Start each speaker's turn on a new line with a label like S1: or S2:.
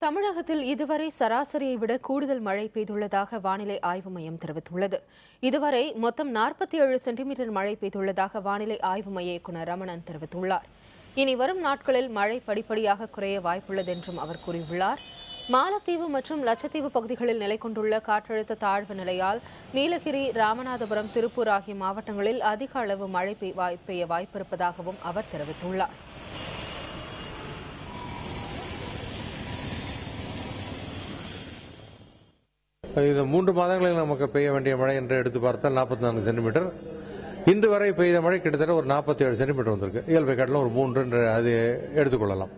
S1: தமிழகத்தில் இதுவரை சராசரியை விட கூடுதல் மழை பெய்துள்ளதாக வானிலை ஆய்வு மையம் தெரிவித்துள்ளது. இதுவரை மொத்தம் 47 சென்டிமீட்டர் மழை பெய்துள்ளதாக வானிலை ஆய்வு மைய இயக்குநர் ரமணன் தெரிவித்துள்ளார். இனி வரும் நாட்களில் மழை படிப்படியாக குறைய வாய்ப்புள்ளது என்றும் அவர் கூறியுள்ளார். மாலத்தீவு மற்றும் லட்சத்தீவு பகுதிகளில் நிலை கொண்டுள்ள காற்றழுத்த தாழ்வு நிலையால் நீலகிரி, ராமநாதபுரம், திருப்பூர் ஆகிய மாவட்டங்களில் அதிக அளவு மழை பெய்ய வாய்ப்பிருப்பதாகவும் அவர் தெரிவித்துள்ளார்.
S2: இது 3 மாதங்களில் நமக்கு பெய்ய வேண்டிய மழை என்று எடுத்து பார்த்தால் 44 சென்டிமீட்டர். இன்று வரை பெய்த மழை கிட்டத்தட்ட ஒரு 47 சென்டிமீட்டர் வந்திருக்கு. இயல்பை காட்டிலும் ஒரு 3 என்று அது எடுத்துக்கொள்ளலாம்.